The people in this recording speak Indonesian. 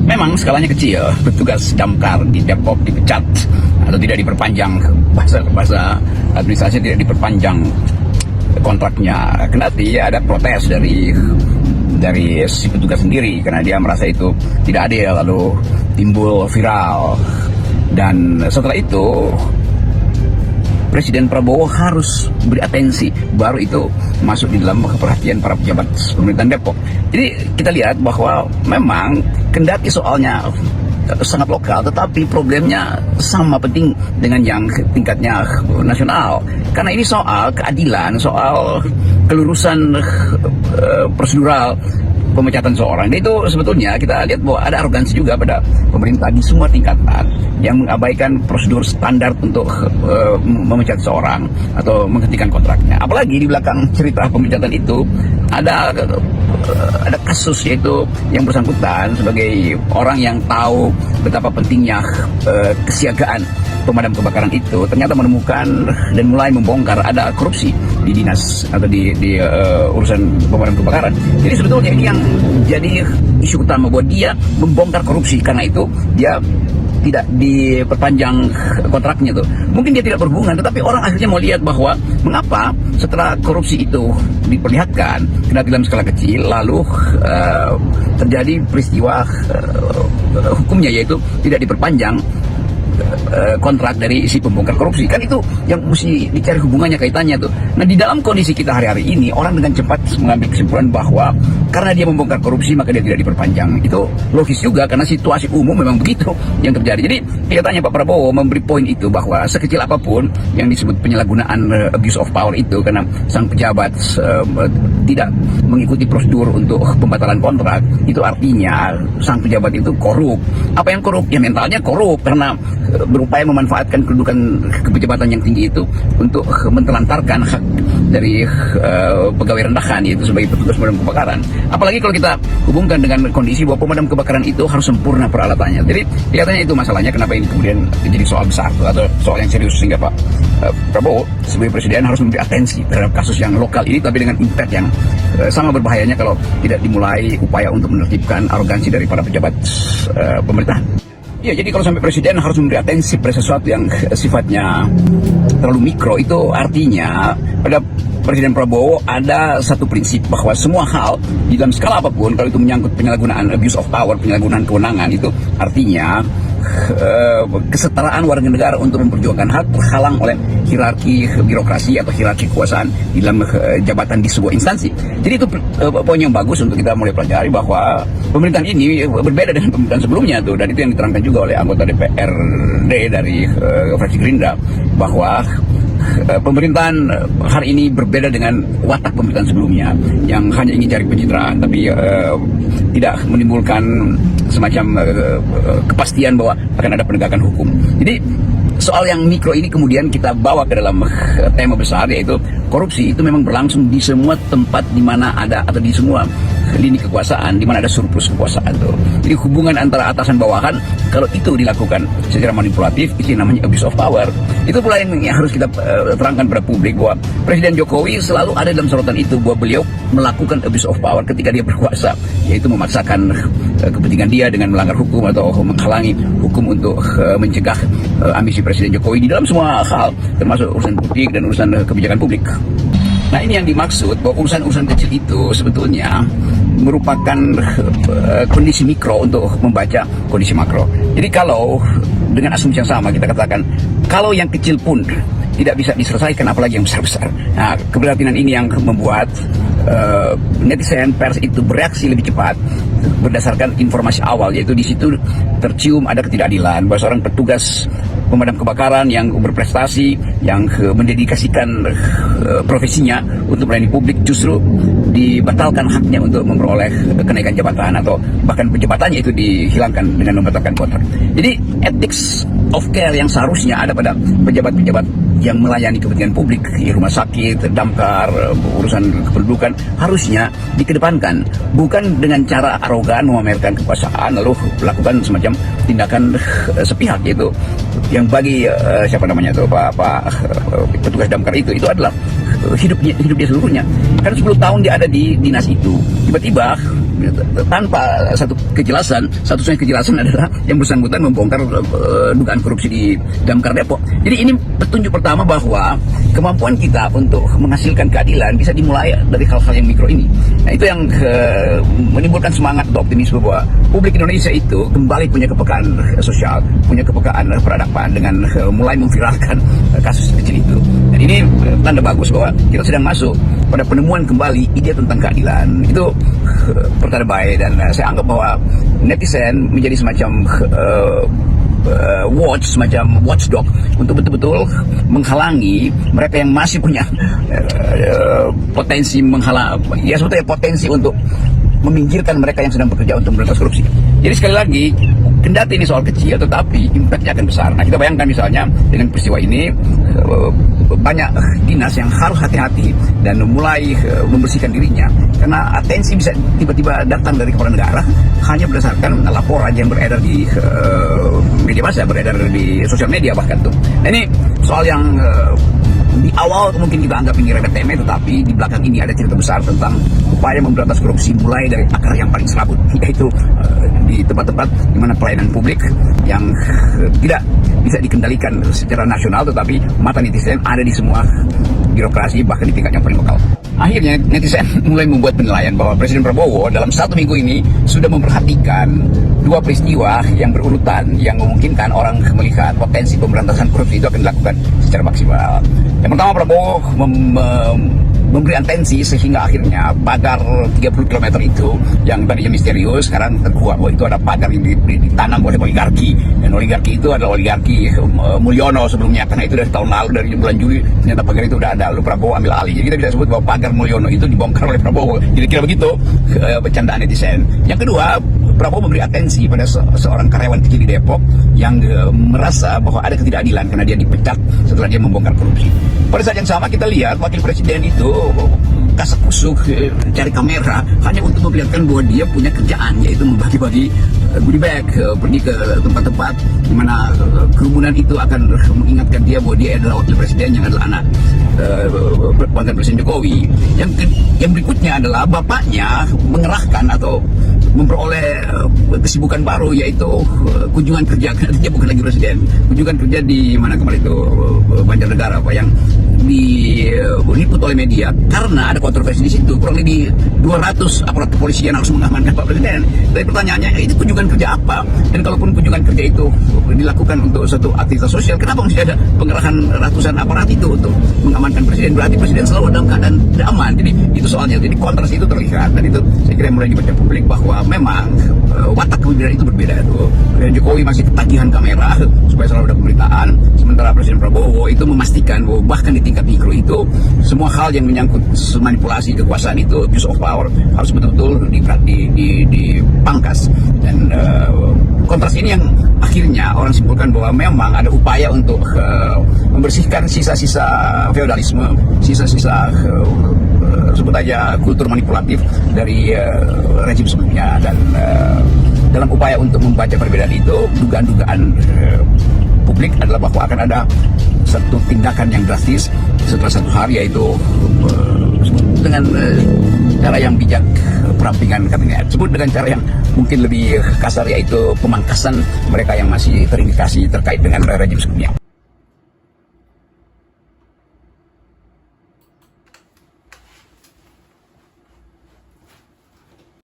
Memang skalanya kecil, petugas damkar di Depok dipecat atau tidak diperpanjang, bahasa administrasi tidak diperpanjang kontraknya. Kendati ada protes dari si petugas sendiri karena dia merasa itu tidak adil, lalu timbul viral. Dan setelah itu Presiden Prabowo harus beri atensi, baru itu masuk di dalam perhatian para pejabat pemerintahan Depok. Jadi kita lihat bahwa memang kendati soalnya sangat lokal, tetapi problemnya sama penting dengan yang tingkatnya nasional. Karena ini soal keadilan, soal kelurusan prosedural pemecatan seorang. Dan itu sebetulnya kita lihat bahwa ada arogansi juga pada pemerintah di semua tingkatan yang mengabaikan prosedur standar untuk memecat seorang atau menghentikan kontraknya. Apalagi di belakang cerita pemecatan itu ada kasus, yaitu yang bersangkutan sebagai orang yang tahu betapa pentingnya kesiagaan pemadam kebakaran itu ternyata menemukan dan mulai membongkar ada korupsi di dinas atau di urusan pemadam kebakaran. Jadi sebetulnya ini yang jadi isu utama, bahwa dia membongkar korupsi, karena itu dia tidak diperpanjang kontraknya tuh. Mungkin dia tidak berhubungan, tetapi orang akhirnya mau lihat bahwa mengapa setelah korupsi itu diperlihatkan kendati dalam skala kecil, lalu terjadi peristiwa hukumnya, yaitu tidak diperpanjang kontrak dari si pembongkar korupsi. Kan itu yang mesti dicari hubungannya, kaitannya tuh. Nah, di dalam kondisi kita hari-hari ini, orang dengan cepat mengambil kesimpulan bahwa karena dia membongkar korupsi maka dia tidak diperpanjang. Itu logis juga karena situasi umum memang begitu yang terjadi. Jadi kelihatannya Pak Prabowo memberi poin itu, bahwa sekecil apapun yang disebut penyalahgunaan abuse of power itu, karena sang pejabat tidak mengikuti prosedur untuk pembatalan kontrak, itu artinya sang pejabat itu korup. Apa yang korup? Ya mentalnya korup, karena berupaya memanfaatkan kedudukan kepejabatan yang tinggi itu untuk mentelantarkan hak dari pegawai rendahan, yaitu sebagai petugas pemadam kebakaran. Apalagi kalau kita hubungkan dengan kondisi bahwa pemadam kebakaran itu harus sempurna peralatannya. Jadi kelihatannya itu masalahnya kenapa ini kemudian jadi soal besar atau soal yang serius, sehingga Pak Prabowo sebagai presiden harus memberi atensi terhadap kasus yang lokal ini, tapi dengan impact yang sama berbahayanya kalau tidak dimulai upaya untuk menertibkan arogansi dari para pejabat pemerintahan. Ya, jadi kalau sampai presiden harus memberi atensi pada sesuatu yang sifatnya terlalu mikro, itu artinya pada Presiden Prabowo ada satu prinsip, bahwa semua hal di dalam skala apapun, kalau itu menyangkut penyalahgunaan abuse of power, penyalahgunaan kewenangan, itu artinya kesetaraan warga negara untuk memperjuangkan hak terhalang oleh hierarki birokrasi atau hierarki kekuasaan di dalam jabatan di sebuah instansi. Jadi itu poin yang bagus untuk kita mulai pelajari, bahwa pemerintahan ini berbeda dengan pemerintahan sebelumnya tuh, dan itu yang diterangkan juga oleh anggota DPRD dari fraksi Gerindra, bahwa pemerintahan hari ini berbeda dengan watak pemerintahan sebelumnya yang hanya ingin cari pencitraan, tapi tidak menimbulkan semacam kepastian bahwa akan ada penegakan hukum. Jadi soal yang mikro ini kemudian kita bawa ke dalam tema besar, yaitu korupsi itu memang berlangsung di semua tempat di mana ada, atau di semua lini kekuasaan di mana ada surplus kekuasaan tuh. Jadi hubungan antara atasan bawahan, kalau itu dilakukan secara manipulatif, itu namanya abuse of power. Itu pula yang harus kita terangkan pada publik, bahwa Presiden Jokowi selalu ada dalam sorotan itu, bahwa beliau melakukan abuse of power ketika dia berkuasa, yaitu memaksakan kepentingan dia dengan melanggar hukum atau menghalangi hukum untuk mencegah ambisi Presiden Jokowi di dalam semua hal, termasuk urusan politik dan urusan kebijakan publik. Nah, ini yang dimaksud, bahwa urusan-urusan kecil itu sebetulnya merupakan kondisi mikro untuk membaca kondisi makro. Jadi kalau dengan asumsi yang sama kita katakan, kalau yang kecil pun tidak bisa diselesaikan, apalagi yang besar-besar. Nah, keprihatinan ini yang membuat netizen pers itu bereaksi lebih cepat berdasarkan informasi awal, yaitu di situ tercium ada ketidakadilan, bahwa seorang petugas pemadam kebakaran yang berprestasi, yang mendedikasikan profesinya untuk melayani publik, justru dibatalkan haknya untuk memperoleh kenaikan jabatan, atau bahkan jabatannya itu dihilangkan dengan membatalkan kontrak. Jadi ethics of care yang seharusnya ada pada pejabat-pejabat yang melayani kepentingan publik di rumah sakit, damkar, urusan kependudukan, harusnya dikedepankan, bukan dengan cara arogan memamerkan kekuasaan lalu melakukan semacam tindakan sepihak, yaitu yang bagi siapa namanya tuh Pak petugas damkar itu adalah hidup dia seluruhnya. Kan 10 tahun dia ada di dinas itu, tiba-tiba tanpa satu-satunya kejelasan adalah yang bersangkutan membongkar dugaan korupsi di Damkar Depok. Jadi ini petunjuk pertama bahwa kemampuan kita untuk menghasilkan keadilan bisa dimulai dari hal-hal yang mikro ini. Nah, itu yang menimbulkan semangat atau optimisme bahwa publik Indonesia itu kembali punya kepekaan sosial, punya kepekaan peradaban dengan mulai memviralkan kasus kecil itu. Dan ini tanda bagus bahwa kita sedang masuk pada penemuan kembali ide tentang keadilan. Itu pertanda baik, dan saya anggap bahwa netizen menjadi semacam semacam watchdog untuk betul-betul menghalangi mereka yang masih punya potensi sebetulnya potensi untuk meminggirkan mereka yang sedang bekerja untuk memberantas korupsi. Jadi sekali lagi, kendati ini soal kecil, tetapi impactnya akan besar. Nah, kita bayangkan misalnya dengan peristiwa ini, banyak dinas yang harus hati-hati dan mulai membersihkan dirinya, karena atensi bisa tiba-tiba datang dari kepala negara hanya berdasarkan laporan yang beredar di media massa, beredar di sosial media bahkan tuh. Nah, ini soal yang di awal mungkin kita anggap ini remeh-temeh, tetapi di belakang ini ada cerita besar tentang upaya memberantas korupsi mulai dari akar yang paling serabut, yaitu di tempat-tempat di mana pelayanan publik yang tidak bisa dikendalikan secara nasional, tetapi mata netizen ada di semua birokrasi, bahkan di tingkat yang paling lokal. Akhirnya netizen mulai membuat penilaian bahwa Presiden Prabowo dalam 1 minggu ini sudah memperhatikan 2 peristiwa yang berurutan yang memungkinkan orang melihat potensi pemberantasan korupsi itu akan dilakukan secara maksimal. Yang pertama, Prabowo memberi atensi sehingga akhirnya pagar 30 km itu yang tadinya misterius sekarang terkuak bahwa itu ada pagar yang ditanam oleh oligarki, dan oligarki itu adalah oligarki Mulyono sebelumnya, karena itu dari tahun lalu, dari bulan Juli ternyata pagar itu udah ada, lalu Prabowo ambil alih. Jadi kita bisa sebut bahwa pagar Mulyono itu dibongkar oleh Prabowo. Jadi kira begitu bercandaan netizen. Yang kedua, Prabowo memberi atensi pada seorang karyawan kecil di Depok yang merasa bahwa ada ketidakadilan karena dia dipecat setelah dia membongkar korupsi. Pada saat yang sama kita lihat wakil presiden itu kasak kusuk cari kamera hanya untuk memperlihatkan bahwa dia punya kerjaan, yaitu membagi-bagi goodie bag, pergi ke tempat-tempat di mana kerumunan itu akan mengingatkan dia bahwa dia adalah wakil presiden yang adalah anak mantan Presiden Jokowi. Yang berikutnya adalah bapaknya mengerahkan atau memperoleh kesibukan baru, yaitu kunjungan kerja. Dia bukan lagi presiden, kunjungan kerja di mana kemarin itu Banjarnegara, apa yang diliput oleh media karena ada kontroversi di situ. Kurang lebih 200 aparat kepolisian harus mengamankan Pak Presiden. Tapi pertanyaannya, itu kunjungan kerja apa? Dan kalaupun kunjungan kerja itu dilakukan untuk satu aktivitas sosial, kenapa mesti ada pengerahan ratusan aparat itu untuk mengamankan Presiden? Berarti Presiden selalu dalam keadaan tidak aman. Jadi itu soalnya. Jadi kontras itu terlihat, dan itu saya kira mulai dibaca publik bahwa memang watak kepemimpinan itu berbeda itu. Presiden Jokowi masih ketagihan kamera supaya selalu ada pemberitaan, sementara Presiden Prabowo itu memastikan bahwa bahkan di tingkat mikro itu semua hal yang menyangkut manipulasi kekuasaan itu, abuse of power, harus betul-betul dipangkas. Dan kontras ini yang akhirnya orang simpulkan bahwa memang ada upaya untuk membersihkan sisa-sisa feodalisme, sisa-sisa sebut aja kultur manipulatif dari rejim sebelumnya. Dan dalam upaya untuk membaca perbedaan itu, dugaan-dugaan publik adalah bahwa akan ada satu tindakan yang drastis setelah 1 hari, yaitu dengan cara yang bijak, perampingan kabinet. Sebut dengan cara yang mungkin lebih kasar, yaitu pemangkasan mereka yang masih terindikasi terkait dengan rejim sebelumnya.